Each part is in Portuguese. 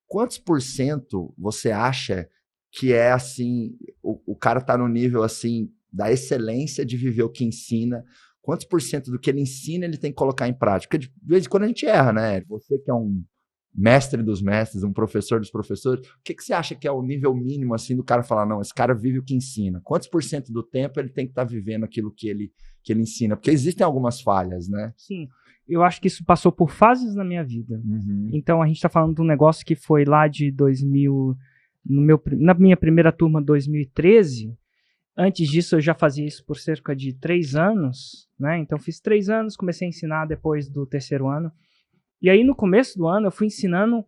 quantos por cento você acha que é assim, o cara tá no nível assim da excelência de viver o que ensina? Quantos por cento do que ele ensina ele tem que colocar em prática? Porque de vez em quando a gente erra, né? Você que é um mestre dos mestres, um professor dos professores, o que você acha que é o nível mínimo assim do cara falar, não, esse cara vive o que ensina? Quantos por cento do tempo ele tem que estar vivendo aquilo que ele ensina? Porque existem algumas falhas, né? Sim, eu acho que isso passou por fases na minha vida. Então a gente está falando de um negócio que foi lá de 2000, na minha primeira turma 2013. Antes disso eu já fazia isso por cerca de 3 anos, né? Então fiz 3 anos, comecei a ensinar depois do 3º ano. E aí no começo do ano eu fui ensinando,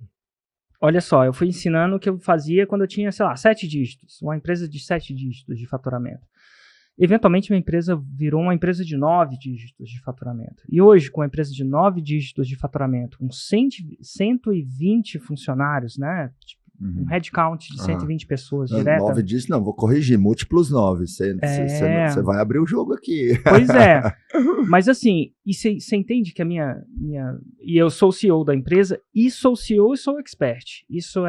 olha só, eu fui ensinando o que eu fazia quando eu tinha, sei lá, 7 dígitos, uma empresa de 7 dígitos de faturamento. Eventualmente minha empresa virou uma empresa de 9 dígitos de faturamento. E hoje, com uma empresa de 9 dígitos de faturamento, com 120 funcionários, né? Tipo, um headcount de 120 pessoas direta. 9 dígitos, não, vou corrigir, múltiplos 9. Você vai abrir o jogo aqui. Pois é. Mas assim, você entende que e eu sou o CEO da empresa, e sou CEO e sou expert. Isso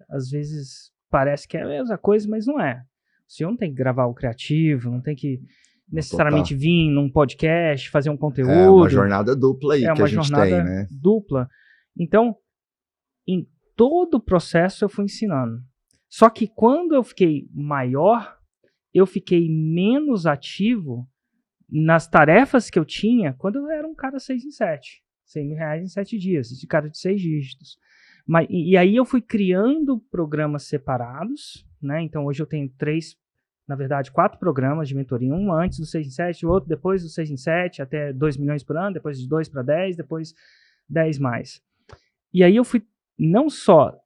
às vezes parece que é a mesma coisa, mas não é. O CEO não tem que gravar o criativo, não tem que necessariamente vir num podcast, fazer um conteúdo. É uma jornada dupla aí que a gente tem, né? É uma jornada dupla. Então, em todo o processo eu fui ensinando. Só que quando eu fiquei maior, eu fiquei menos ativo nas tarefas que eu tinha quando eu era um cara 6 em 7. R$100.000 em 7 dias, esse cara de 6 dígitos. E aí eu fui criando programas separados, né? Então hoje eu tenho 4 programas de mentoria, um antes do 6 em 7, o outro depois do 6 em 7, até 2 milhões por ano, depois de 2 para 10, depois 10 mais. E aí eu fui não só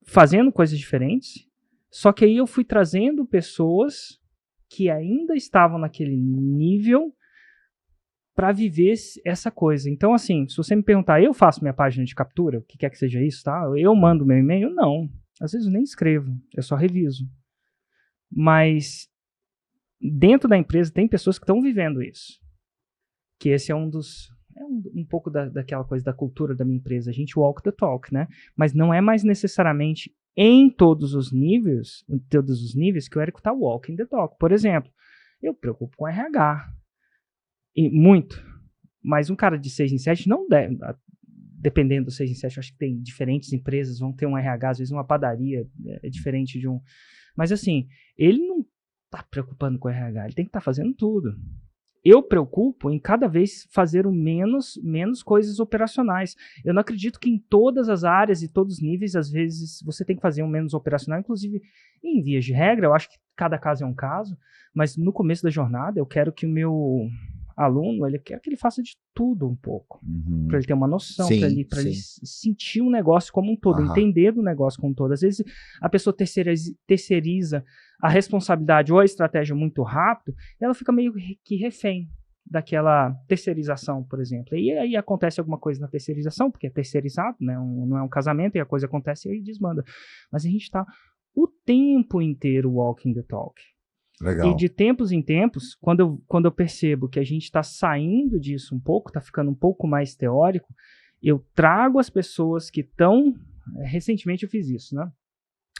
fazendo coisas diferentes, só que aí eu fui trazendo pessoas que ainda estavam naquele nível para viver essa coisa. Então, assim, se você me perguntar, eu faço minha página de captura, o que quer que seja isso, tá? Eu mando meu e-mail? Não. Às vezes eu nem escrevo, eu só reviso. Mas dentro da empresa tem pessoas que estão vivendo isso. Que esse é um pouco daquela coisa da cultura da minha empresa. A gente walk the talk, né? Mas não é mais necessariamente em todos os níveis que o Érico está walking the talk. Por exemplo, eu me preocupo com RH. E muito. Mas um cara de 6 em 7 não deve. Dependendo do 6 em 7, eu acho que tem diferentes empresas, vão ter um RH, às vezes uma padaria é diferente de um. Mas assim, ele não está preocupando com o RH, ele tem que estar fazendo tudo. Eu preocupo em cada vez fazer menos coisas operacionais. Eu não acredito que em todas as áreas e todos os níveis, às vezes, você tem que fazer um menos operacional. Inclusive, em vias de regra, eu acho que cada caso é um caso, mas no começo da jornada, eu quero que o meu aluno, ele quer que ele faça de tudo um pouco, para ele ter uma noção, para ele sentir o negócio como um todo, entender do negócio como um todo. Às vezes a pessoa terceiriza a responsabilidade ou a estratégia muito rápido, e ela fica meio que refém daquela terceirização, por exemplo. E aí acontece alguma coisa na terceirização, porque é terceirizado, né? Não é um casamento, e a coisa acontece e aí desmanda. Mas a gente está o tempo inteiro walking the talk. Legal. E de tempos em tempos, quando eu percebo que a gente está saindo disso um pouco, está ficando um pouco mais teórico, eu trago as pessoas que estão... Recentemente eu fiz isso, né?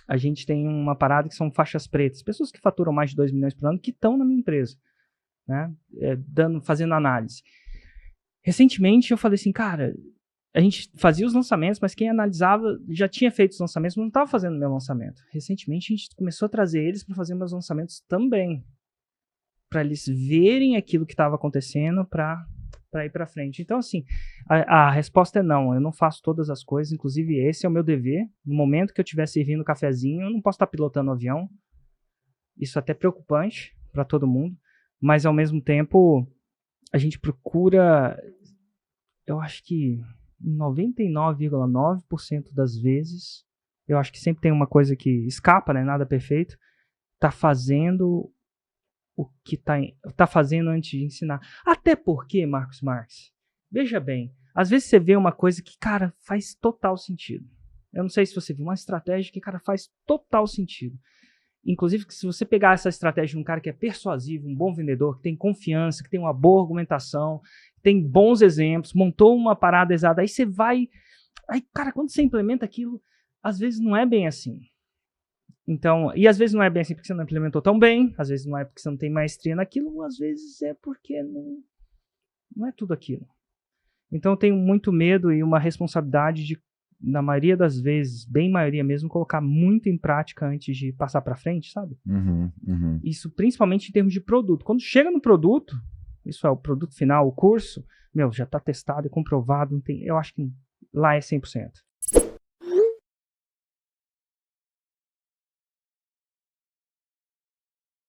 A gente tem uma parada que são faixas pretas, pessoas que faturam mais de 2 milhões por ano, que estão na minha empresa, né? Fazendo análise. Recentemente eu falei assim, cara, a gente fazia os lançamentos, mas quem analisava já tinha feito os lançamentos, mas não estava fazendo o meu lançamento. Recentemente a gente começou a trazer eles para fazer meus lançamentos também, para eles verem aquilo que estava acontecendo para ir para frente. Então, assim, a resposta é não, eu não faço todas as coisas, inclusive esse é o meu dever. No momento que eu estiver servindo o cafezinho, eu não posso estar pilotando o avião. Isso é até preocupante para todo mundo, mas ao mesmo tempo a gente procura, eu acho que 99,9% das vezes, eu acho que sempre tem uma coisa que escapa, né? Nada perfeito, tá fazendo o que tá fazendo antes de ensinar. Até porque, Marcos Marques, veja bem, às vezes você vê uma coisa que, cara, faz total sentido. Eu não sei se você viu uma estratégia que, cara, faz total sentido. Inclusive, se você pegar essa estratégia de um cara que é persuasivo, um bom vendedor, que tem confiança, que tem uma boa argumentação, tem bons exemplos, montou uma parada exata, aí você vai... Aí, cara, quando você implementa aquilo, às vezes não é bem assim. Então, e às vezes não é bem assim porque você não implementou tão bem, às vezes não é porque você não tem maestria naquilo, ou às vezes é porque não é tudo aquilo. Então eu tenho muito medo e uma responsabilidade de, na maioria das vezes, bem maioria mesmo, colocar muito em prática antes de passar para frente, sabe? Isso principalmente em termos de produto. Quando chega no produto, isso é o produto final, o curso, já está testado e comprovado, eu acho que lá é 100%.